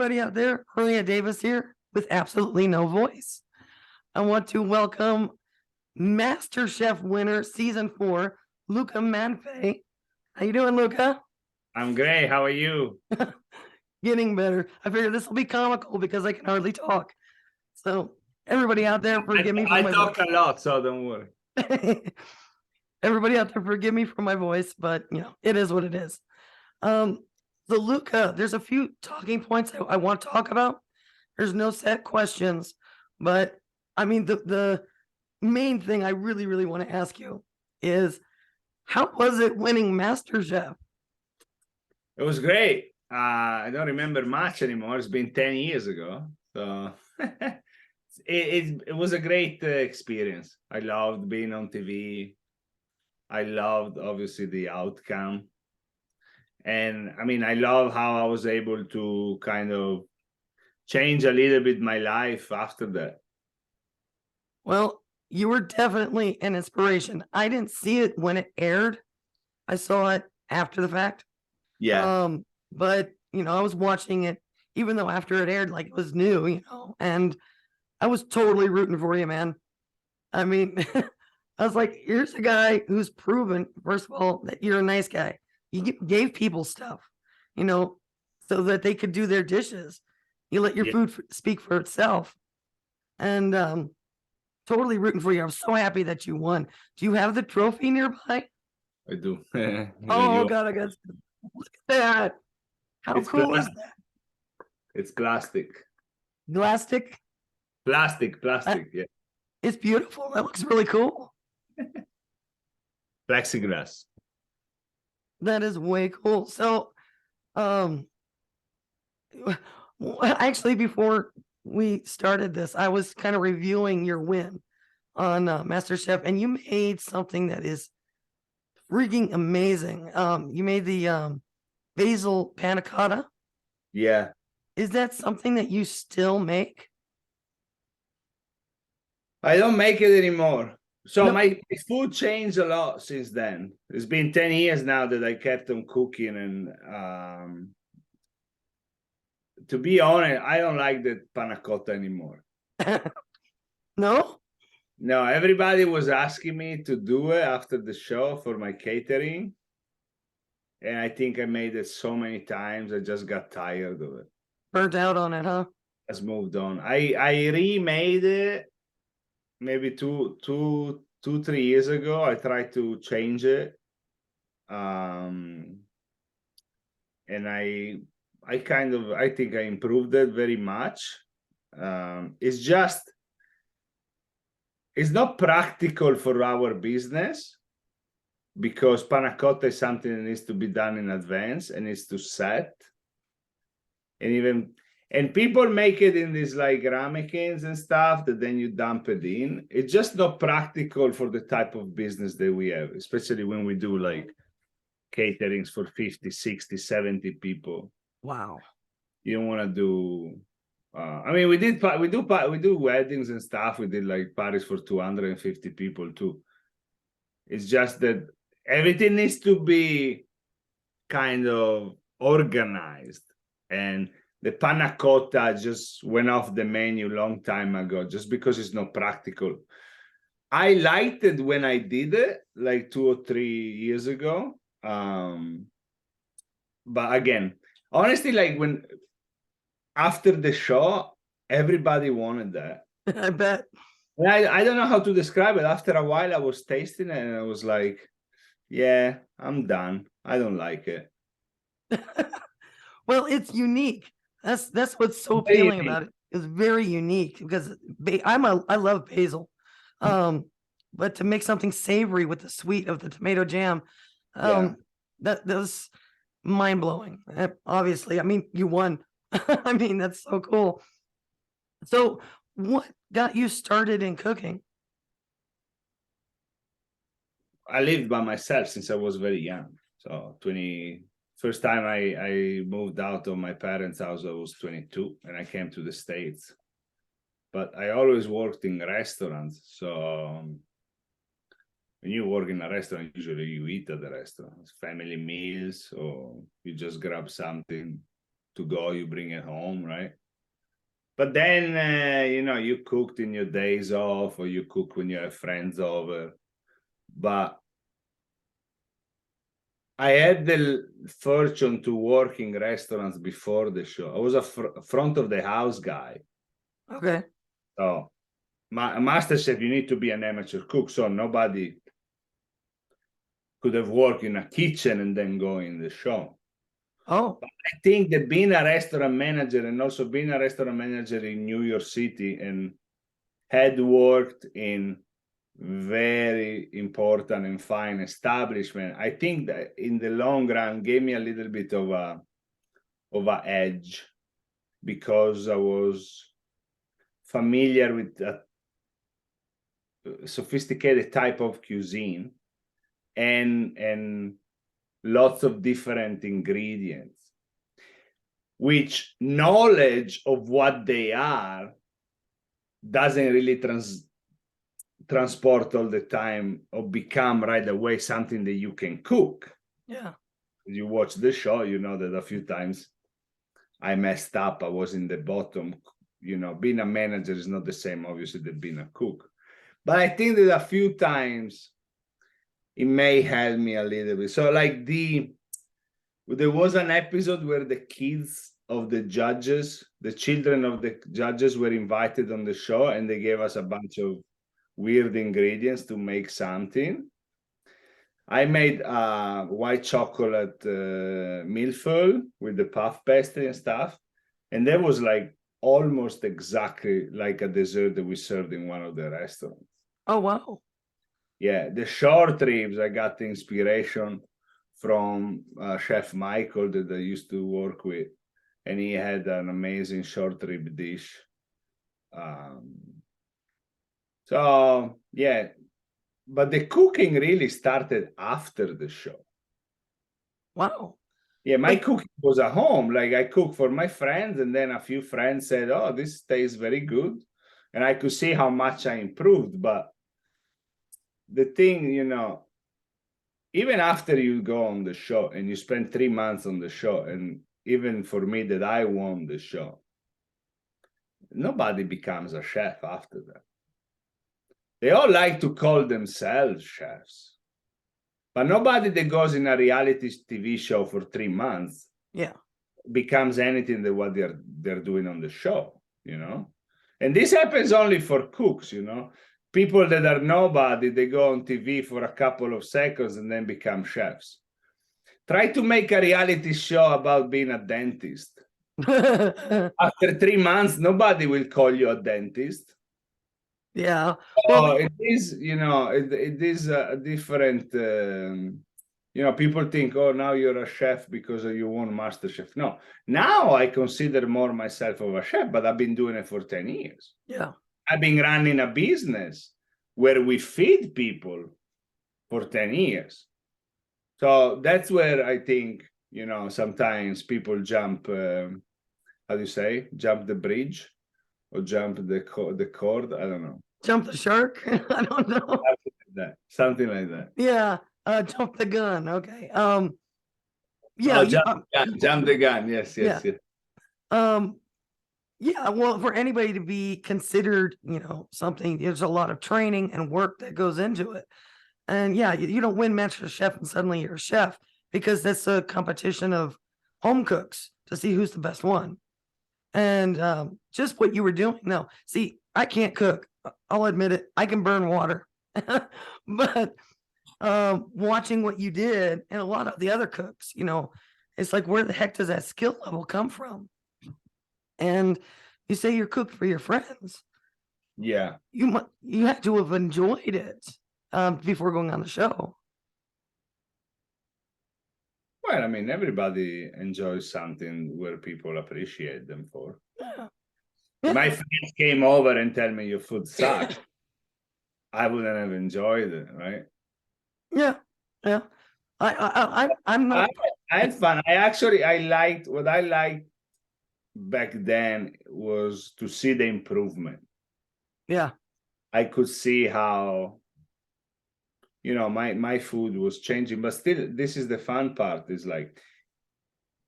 everybody out there. Maria Davis here with absolutely no voice. I want to welcome MasterChef winner season 4, Luca Manfe. How you doing, Luca? I'm great. How are you? Getting better. I figured this will be comical because I can hardly talk. So everybody out there, forgive me for I my talk voice. a lot, so don't worry. Everybody out there, forgive me for my voice, but it is what it is. So Luca, there's a few talking points I want to talk about. There's no set questions, but I mean the main thing I really want to ask you is how was it winning MasterChef? It was great. I don't remember much anymore. It's been 10 years ago. So it was a great experience. I loved being on TV. I loved, obviously, the outcome. And I mean, I love how I was able to kind of change a little bit my life after that. Well, you were definitely an inspiration. I didn't see it when it aired. I saw it after the fact. Yeah. But I was watching it even though after it aired, like it was new, and I was totally rooting for you, man. I mean, I was like, here's a guy who's proven, first of all, that you're a nice guy. You gave people stuff, so that they could do their dishes. You let your food speak for itself. And totally rooting for you. I'm so happy that you won. Do you have the trophy nearby? I do. Oh, God, I got look at that. How cool is that? It's plastic. Plastic? Plastic, yeah. It's beautiful. That looks really cool. Plexiglass. That is way cool. So, actually, before we started this, I was kind of reviewing your win on MasterChef, and you made something that is freaking amazing. You made the basil panna cotta. Yeah. Is that something that you still make? I don't make it anymore. So No. my food changed a lot since then. It's been 10 years now that I kept on cooking, and to be honest, I don't like the panna cotta anymore. No? No, everybody was asking me to do it after the show for my catering. And I think I made it so many times, I just got tired of it. Burnt out on it, huh? Just moved on. I remade it maybe 3 years ago. I tried to change it. And I think I improved it very much. It's not practical for our business because panna cotta is something that needs to be done in advance and needs to set. And people make it in these like ramekins and stuff that then you dump it in. It's just not practical for the type of business that we have, especially when we do like caterings for 50, 60, 70 people. Wow. You don't want to do I mean, we do weddings and stuff. We did like parties for 250 people too. It's just that everything needs to be kind of organized, and the panna cotta just went off the menu a long time ago just because it's not practical. I liked it when I did it like 2 or 3 years ago. But again, honestly, like when after the show, everybody wanted that. I bet. And I don't know how to describe it. After a while, I was tasting it and I was like, yeah, I'm done. I don't like it. Well, it's unique. That's what's so appealing about it. It's very unique because I love basil. But to make something savory with the sweet of the tomato jam, that was mind blowing. Obviously, I mean, you won. I mean, that's so cool. So, what got you started in cooking? I lived by myself since I was very young. So first time I moved out of my parents' house, I was 22 and I came to the States. But I always worked in restaurants. So when you work in a restaurant, usually you eat at the restaurant. It's family meals, or you just grab something to go, you bring it home, right? But then, you cooked in your days off, or you cook when you have friends over. But I had the fortune to work in restaurants before the show. I was a front of the house guy. Okay. So, MasterChef, you need to be an amateur cook. So nobody could have worked in a kitchen and then go in the show. Oh, But I think that being a restaurant manager, and also being a restaurant manager in New York City, and had worked in very important and fine establishment, I think that in the long run gave me a little bit of a edge, because I was familiar with a sophisticated type of cuisine and lots of different ingredients, which knowledge of what they are doesn't really transport all the time or become right away something that you can cook. yeah. You watch the show, you know that a few times I messed up. I was in the bottom. Being a manager is not the same, obviously, than being a cook. But I think that a few times it may help me a little bit. So, like, there was an episode where the kids of the judges, the children of the judges, were invited on the show, and they gave us a bunch of weird ingredients to make something. I made white chocolate millefeuille with the puff pastry and stuff, and that was like almost exactly like a dessert that we served in one of the restaurants. Oh, wow. Yeah, the short ribs, I got the inspiration from Chef Michael that I used to work with, and he had an amazing short rib dish. So yeah, but the cooking really started after the show. Wow. Yeah, my Like, cooking was at home. Like, I cooked for my friends, and then a few friends said, "Oh, this tastes very good," and I could see how much I improved. But the thing, even after you go on the show and you spend 3 months on the show, and even for me that I won the show, nobody becomes a chef after that. They all like to call themselves chefs, but nobody that goes in a reality TV show for 3 months yeah. becomes anything than what they're doing on the show, And this happens only for cooks, People that are nobody, they go on TV for a couple of seconds and then become chefs. Try to make a reality show about being a dentist. After 3 months, nobody will call you a dentist. Yeah. Well, It is, it is a different. People think, oh, now you're a chef because you won MasterChef. No, now I consider more myself of a chef, but I've been doing it for 10 years. yeah. I've been running a business where we feed people for 10 years. So that's where I think, sometimes people jump, how do you say, jump the bridge or jump the cord? I don't know. Jump the shark. I don't know. Something like that. Yeah. Jump the gun. Okay. Yeah. Oh, jump the gun. Yes, Yeah. yes. Yeah. Well, for anybody to be considered, something, there's a lot of training and work that goes into it. And yeah, you don't win MasterChef and suddenly you're a chef, because that's a competition of home cooks to see who's the best one. And just what you were doing. No, see, I can't cook. I'll admit it. I can burn water. But watching what you did and a lot of the other cooks, it's like, where the heck does that skill level come from? And you say you're cooked for your friends. Yeah. You had to have enjoyed it before going on the show. Well, I mean, everybody enjoys something where people appreciate them for. Yeah. If my friends came over and tell me your food sucks, I wouldn't have enjoyed it, right? Yeah. Yeah. I'm not. I had fun. I liked what I liked back then was to see the improvement. Yeah. I could see how my food was changing, but still, this is the fun part, is like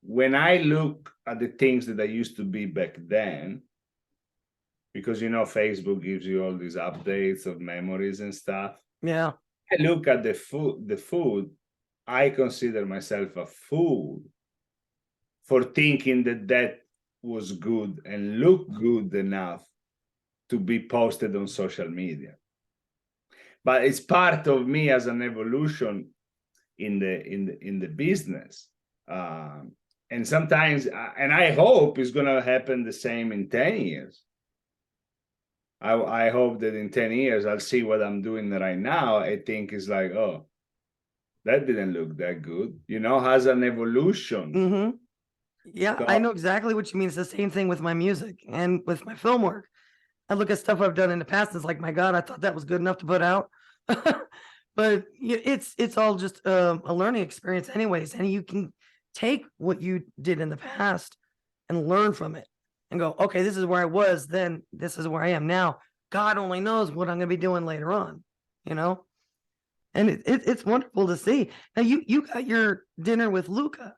when I look at the things that I used to be back then, because Facebook gives you all these updates of memories and stuff. Yeah. I look at the food, I consider myself a fool for thinking that was good and looked good enough to be posted on social media. But it's part of me as an evolution in the business. And sometimes, and I hope it's going to happen the same in 10 years. I hope that in 10 years, I'll see what I'm doing right now. I think it's like, oh, that didn't look that good, has an evolution. Mm-hmm. Yeah, So, I know exactly what you mean. It's the same thing with my music and with my film work. I look at stuff I've done in the past. And it's like, my God, I thought that was good enough to put out. But it's all just a learning experience, anyways. And you can take what you did in the past and learn from it, and go, okay, this is where I was then. This is where I am now. God only knows what I'm going to be doing later on. And it's wonderful to see. Now you got your dinner with Luca.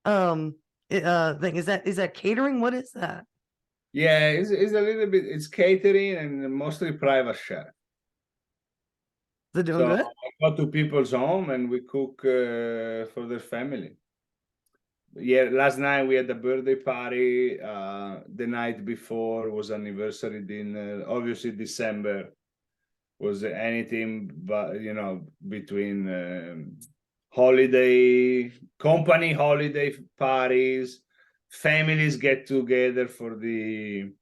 Thing is that catering? What is that? yeah, it's a little bit, it's catering and mostly private chef. Is it doing So good? I go to people's home and we cook for their family. Yeah, last night we had a birthday party. The night before was anniversary dinner. Obviously, December was anything but between holiday company holiday parties, families get together for the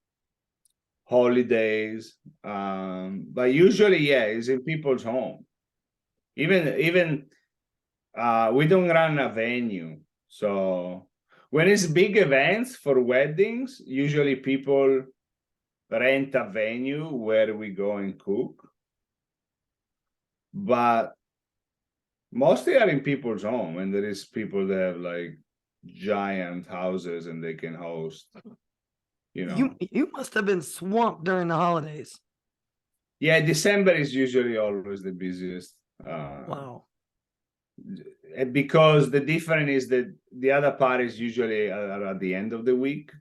holidays. But usually, yeah, it's in people's home. Even we don't run a venue, so when it's big events for weddings, usually people rent a venue where we go and cook. But mostly are in people's home, and there is people that have like giant houses and they can host. You must have been swamped during the holidays. Yeah, December is usually always the busiest. Wow. Because the difference is that the other parties usually are at the end of the week,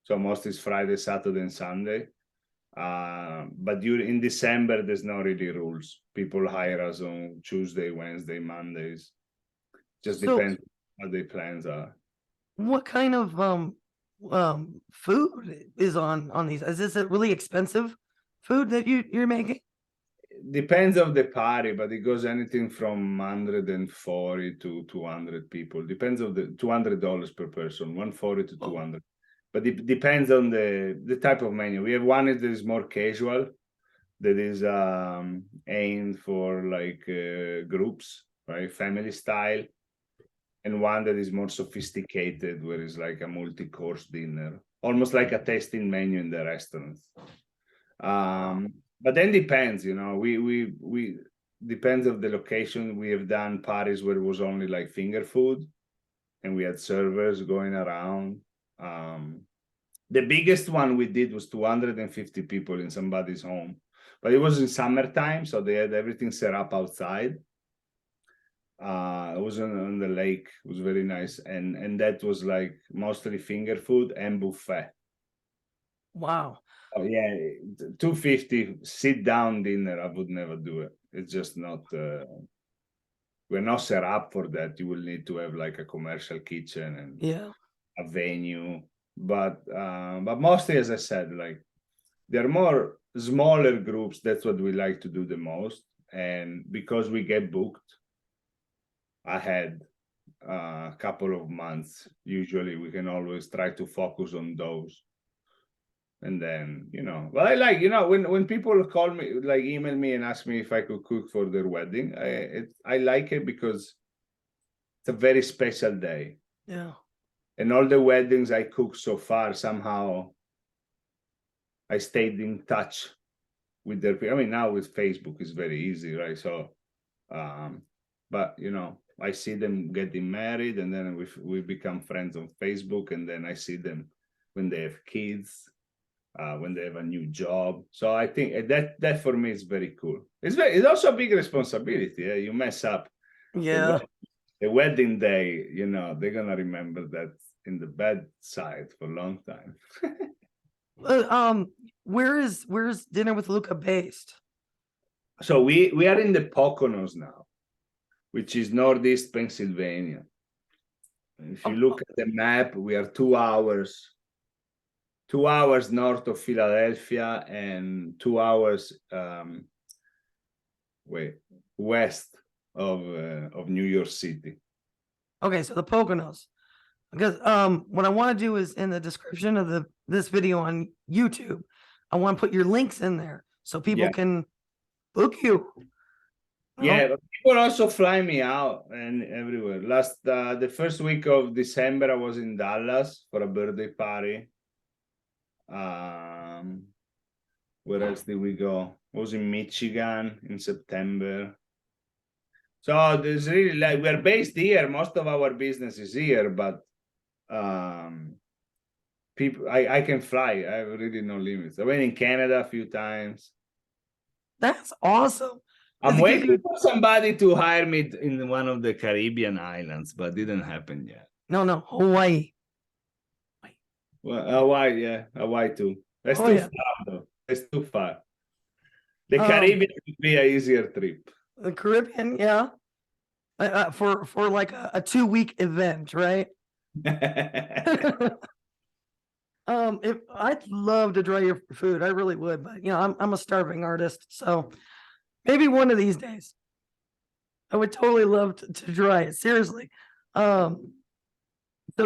so most is Friday, Saturday, and Sunday. But in December, there's no really rules. People hire us on Tuesday, Wednesday, Mondays. Just So depends what their plans are. what kind of food is on these? Is this a really expensive food that you're making? Depends of the party, but it goes anything from 140 to 200 people. Depends of the $200 per person, 140 to 200. But it depends on the type of menu. We have one that is more casual, that is aimed for like groups, right, family style, and one that is more sophisticated, where it's like a multi-course dinner, almost like a tasting menu in the restaurants. But then depends, we depends of the location. We have done parties where it was only like finger food, and we had servers going around. The biggest one we did was 250 people in somebody's home, but it was in summertime, so they had everything set up outside. It was on the lake. It was very nice, and that was like mostly finger food and buffet. Wow. Oh yeah, 250 sit down dinner. I would never do it. It's just not. We're not set up for that. You will need to have like a commercial kitchen and Yeah. a venue. But mostly, as I said, like they're more smaller groups. That's what we like to do the most. And because we get booked ahead a couple of months, usually we can always try to focus on those. And then, but I like, when people call me, like email me and ask me if I could cook for their wedding, I like it because it's a very special day. Yeah. And all the weddings I cooked so far, somehow I stayed in touch with their people. I mean, now with Facebook it's very easy, right? So, but I see them getting married, and then we become friends on Facebook, and then I see them when they have kids. When they have a new job. So I think that for me is very cool. It's also a big responsibility. You mess up. Yeah. the wedding day, you know, they're gonna remember that in the bad side for a long time. Where's Dinner with Luca based? So we are in the Poconos now, which is northeast Pennsylvania. If you look at the map, we are 2 hours north of Philadelphia and 2 hours west of New York City. Okay, so the Poconos. Because what I want to do is in the description of this video on YouTube, I want to put your links in there so people can book you. Yeah, but people also fly me out and everywhere. The first week of December, I was in Dallas for a birthday party. Where else did we go? I was in Michigan in September. So there's really like we're based here. Most of our business is here, but people, I can fly. I have really no limits. I went in Canada a few times. That's awesome. I'm waiting for somebody to hire me in one of the Caribbean islands, but didn't happen yet. No, Hawaii. Well, Hawaii, yeah, Hawaii too. That's too far, though. It's too far. The Caribbean would be an easier trip. The Caribbean, yeah. For like a 2-week event, right? If I'd love to try your food, I really would, but you know, I'm a starving artist, so maybe one of these days. I would totally love to try it. Seriously. So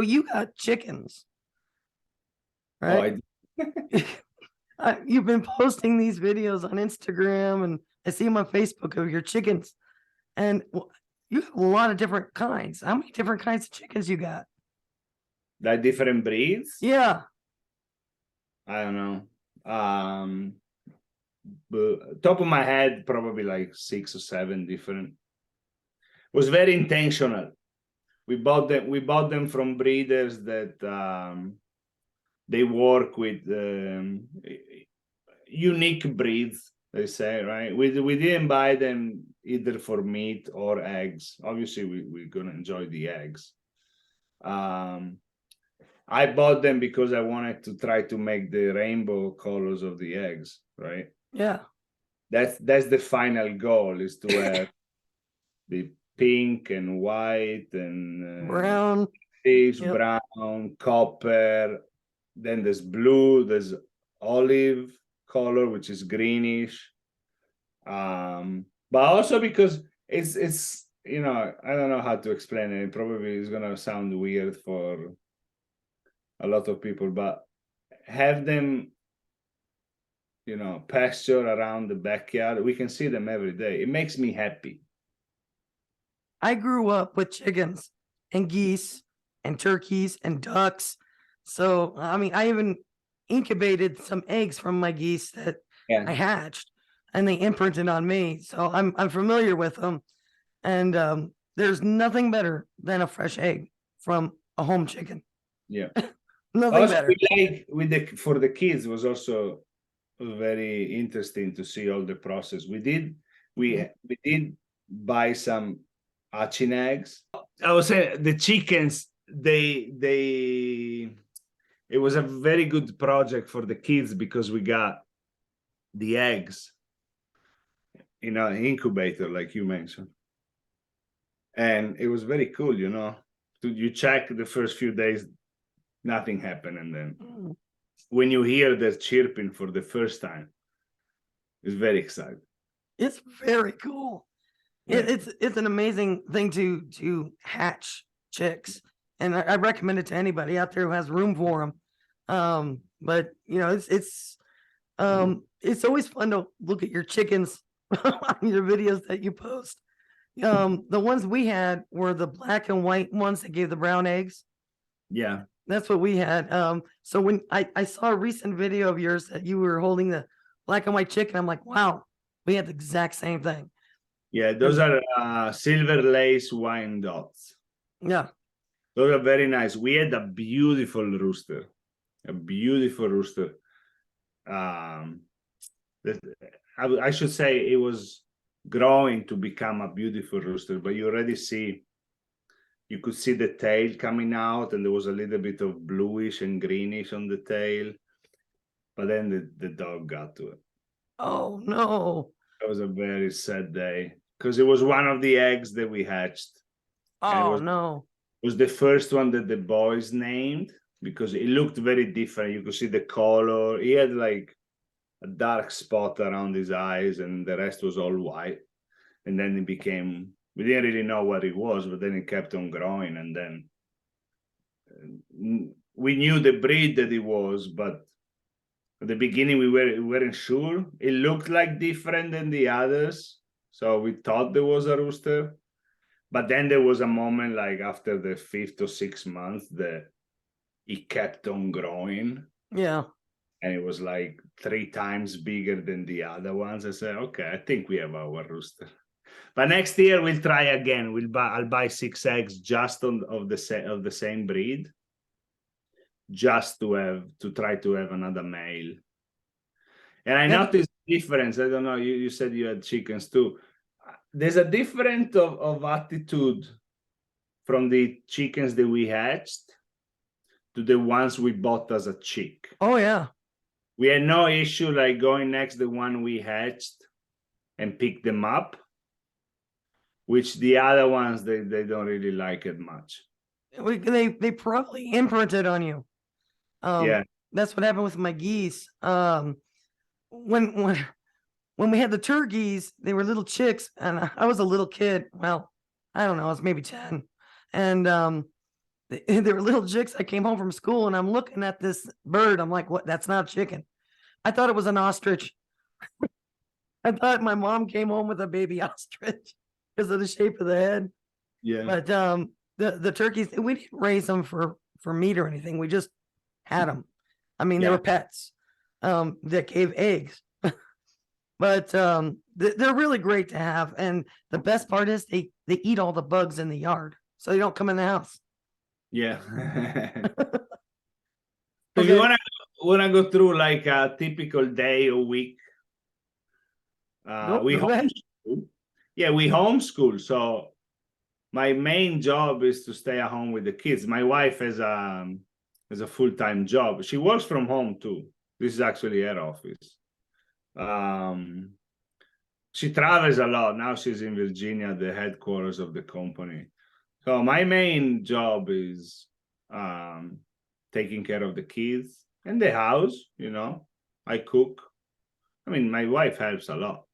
you got chickens, right? You've been posting these videos on Instagram, and I see them on Facebook of your chickens, and you have a lot of different kinds. How many different kinds of chickens you got? Like different breeds? Yeah. I don't know. But top of my head, probably like 6 or 7 different. It was very intentional. We bought them from breeders that they work with unique breeds, they say, right? We didn't buy them either for meat or eggs. Obviously, we're gonna enjoy the eggs. I bought them because I wanted to try to make the rainbow colors of the eggs, right? Yeah. That's the final goal, is to have the pink and white and brown, brown, copper. Then there's blue, there's olive color, which is greenish. But also because it's you know, I don't know how to explain it. It probably is gonna sound weird for a lot of people, but have them, you know, pasture around the backyard. We can see them every day. It makes me happy. I grew up with chickens and geese and turkeys and ducks. So, I mean, I even incubated some eggs from my geese that I hatched, and they imprinted on me. So I'm familiar with them. And there's nothing better than a fresh egg from a home chicken. Yeah. Nothing also, better. For the kids was also very interesting to see all the process. We did buy some hatching eggs. I was saying the chickens, it was a very good project for the kids because we got the eggs in an incubator, like you mentioned. And it was very cool, you know. You check the first few days, nothing happened. And then when you hear the chirping for the first time, it's very exciting. It's very cool. Yeah. It's an amazing thing to hatch chicks, and I recommend it to anybody out there who has room for them. But you know, it's always fun to look at your chickens on your videos that you post. The ones we had were the black and white ones that gave the brown eggs. Yeah, that's what we had. So when I saw a recent video of yours that you were holding the black and white chicken, I'm like, wow, we had the exact same thing. Yeah, those are silver lace Wyandottes. Yeah. Those are very nice. We had a beautiful rooster. I should say it was growing to become a beautiful rooster, but you already see you could see the tail coming out, and there was a little bit of bluish and greenish on the tail. But then the dog got to it. Oh no. That was a very sad day because it was one of the eggs that we hatched, and it Oh no. was the first one that the boys named because it looked very different. You could see the color. He had like a dark spot around his eyes, and the rest was all white. And then it became, we didn't really know what it was, but then it kept on growing. And then we knew the breed that it was, but at the beginning we weren't sure. It looked like different than the others, so we thought there was a rooster. But then there was a moment, like after the 5th or 6th month, that it kept on growing. Yeah. And it was like 3 times bigger than the other ones. I said, okay, I think we have our rooster. But next year we'll try again. I'll buy 6 eggs just of the same breed, just to try to have another male. And I noticed difference. I don't know. You said you had chickens too. There's a difference of attitude from the chickens that we hatched to the ones we bought as a chick. Oh yeah. We had no issue like going next the one we hatched and pick them up, which the other ones they don't really like it much. They probably imprinted on you. Yeah. That's what happened with my geese. When we had the turkeys, they were little chicks, and I was a little kid. Well, I don't know, I was maybe 10, and they were little chicks. I came home from school, and I'm looking at this bird. I'm like, "What? That's not a chicken." I thought it was an ostrich. I thought my mom came home with a baby ostrich because of the shape of the head. Yeah. But the turkeys, we didn't raise them for meat or anything. We just had them. I mean, they were pets that gave eggs. But they're really great to have. And the best part is they eat all the bugs in the yard, so they don't come in the house. Yeah. If you wanna go through like a typical day or week, we homeschool. Yeah, we homeschool. So my main job is to stay at home with the kids. My wife has a full-time job. She works from home too. This is actually her office. She travels a lot. Now she's in Virginia, the headquarters of the company. So my main job is taking care of the kids and the house. I cook. I mean, my wife helps a lot.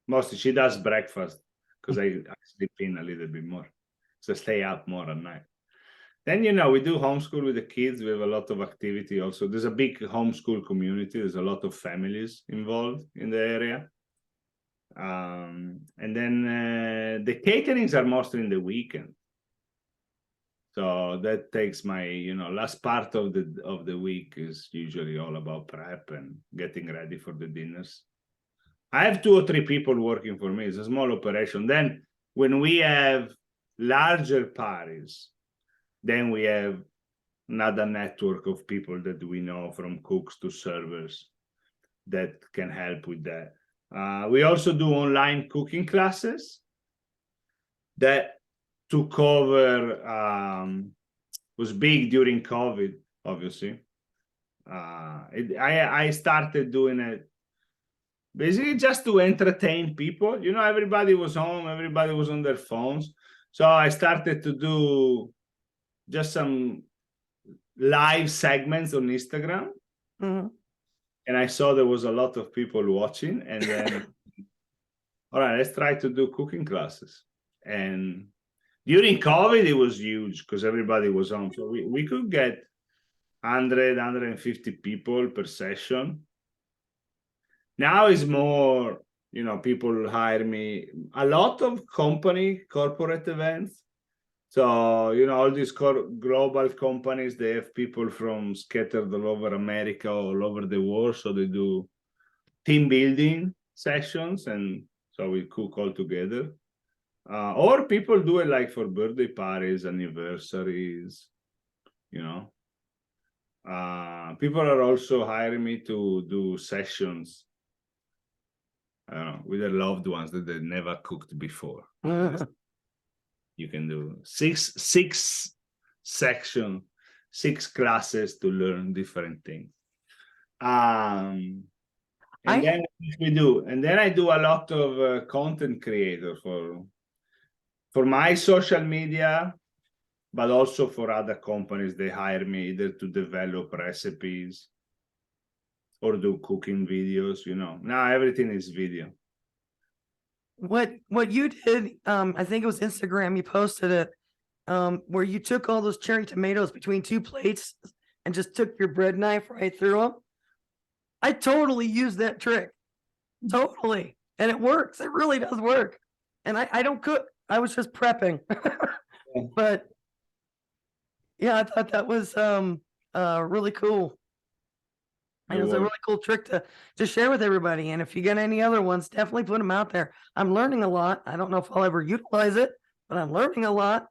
Mostly she does breakfast because I sleep in a little bit more. So stay up more at night. Then, we do homeschool with the kids. We have a lot of activity also. There's a big homeschool community. There's a lot of families involved in the area. And then the caterings are mostly in the weekend. So that takes my, last part of the week is usually all about prep and getting ready for the dinners. I have 2 or 3 people working for me. It's a small operation. Then when we have larger parties, then we have another network of people that we know, from cooks to servers, that can help with that. We also do online cooking classes that took over, was big during COVID, obviously. I started doing it basically just to entertain people. Everybody was home, everybody was on their phones. So I started to do just some live segments on Instagram. Mm-hmm. And I saw there was a lot of people watching, and then all right, let's try to do cooking classes. And during COVID, it was huge because everybody was home. So we could get 100, 150 people per session. Now it's more, people hire me. A lot of corporate events. So, all these global companies, they have people from scattered all over America, all over the world. So they do team building sessions, and so we cook all together. Or people do it like for birthday parties, anniversaries, People are also hiring me to do sessions, I don't know, with their loved ones that they never cooked before. You can do six section, 6 classes to learn different things. And then we do, and then I do a lot of content creator for my social media, but also for other companies. They hire me either to develop recipes or do cooking videos. Now everything is video. What you did, I think it was Instagram, you posted it, where you took all those cherry tomatoes between 2 plates and just took your bread knife right through them. I totally used that trick. Totally. And it works. It really does work. And I don't cook. I was just prepping. But yeah, I thought that was really cool. And it was a really cool trick to share with everybody. And if you get any other ones, definitely put them out there. I'm learning a lot. I don't know if I'll ever utilize it, but I'm learning a lot.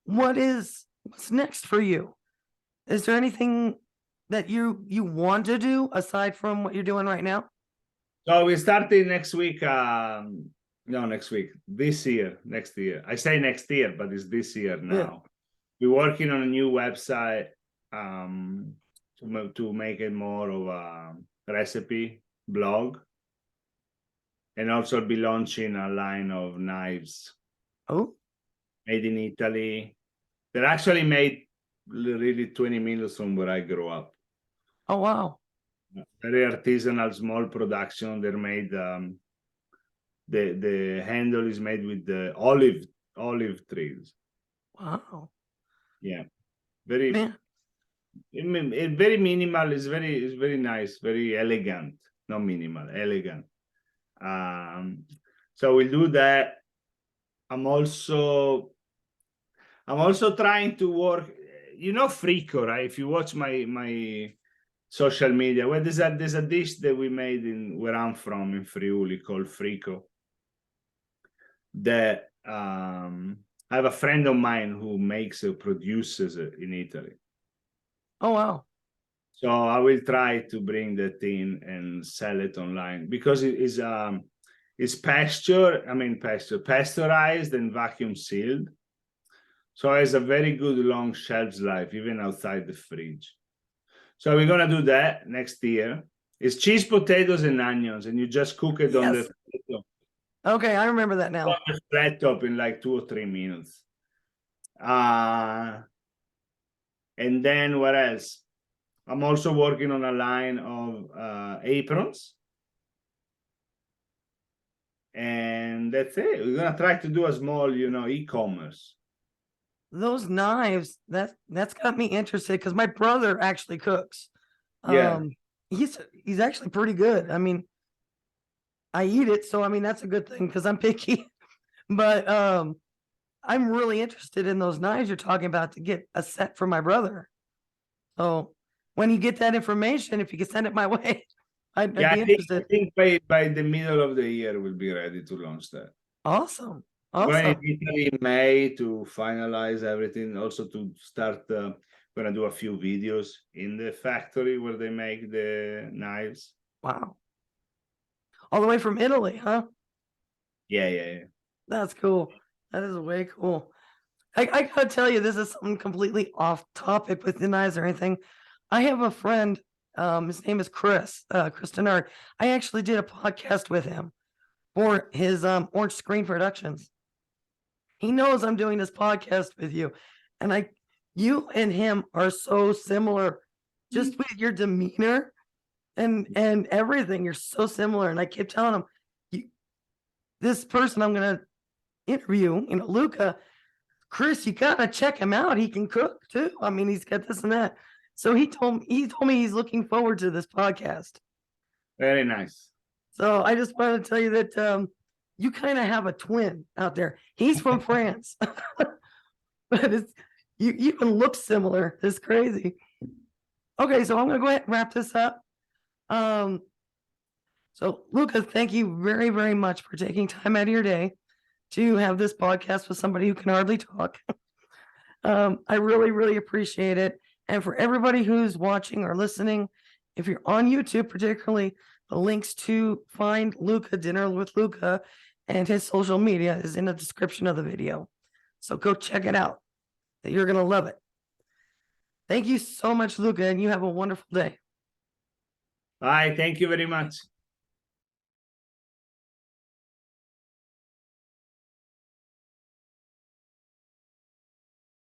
What's next for you? Is there anything that you want to do aside from what you're doing right now? So we started next week. No, next week. Next year. I say next year, but it's this year now. Yeah. We're working on a new website to make it more of a recipe blog, and also be launching a line of knives. Oh, made in Italy. They're actually made really 20 minutes from where I grew up. Oh, wow. Very artisanal, small production. They're made, the handle is made with the olive trees. Wow. Yeah. Very, very minimal. It's very nice, very elegant. Not minimal, elegant. So we'll do that. I'm also trying to work, Frico, right? If you watch my social media, well, there's a dish that we made in where I'm from in Friuli called Frico. That I have a friend of mine who produces it in Italy. Oh, wow. So I will try to bring that in and sell it online, because it is it's pasteurized and vacuum sealed. So it has a very good long shelf life, even outside the fridge. So we're going to do that next year. It's cheese, potatoes, and onions, and you just cook it on the flat top. Okay, I remember that now. On the flat top in like 2 or 3 minutes. And then what else? I'm also working on a line of aprons. And that's it. We're going to try to do a small, e-commerce. Those knives, that's got me interested, because my brother actually cooks. Yeah. He's actually pretty good. I mean, I eat it, so I mean that's a good thing, because I'm picky. But I'm really interested in those knives you're talking about to get a set for my brother. So when you get that information, if you could send it my way, I'd be interested. I think by the middle of the year we'll be ready to launch that. Awesome. Going in Italy in May to finalize everything, also to start gonna do a few videos in the factory where they make the knives. Wow. All the way from Italy, huh? Yeah. That's cool. That is way cool. I gotta tell you, this is something completely off topic with the knives or anything. I have a friend, his name is Chris Denard. I actually did a podcast with him for his Orange Screen Productions. He knows I'm doing this podcast with you, and you and him are so similar, just with your demeanor and everything. You're so similar, and I kept telling him, this person I'm gonna interview, Luca, Chris, you gotta check him out. He can cook too. I mean, he's got this and that. So he told me he's looking forward to this podcast. Very nice. So I just wanted to tell you that you kind of have a twin out there. He's from France, but you even look similar. It's crazy. Okay, so I'm gonna go ahead and wrap this up. So Luca, thank you very, very much for taking time out of your day to have this podcast with somebody who can hardly talk. I really, really appreciate it. And for everybody who's watching or listening, if you're on YouTube, particularly, the links to find Luca, Dinner with Luca, and his social media is in the description of the video. So go check it out. You're going to love it. Thank you so much, Luca, and you have a wonderful day. Bye. Thank you very much.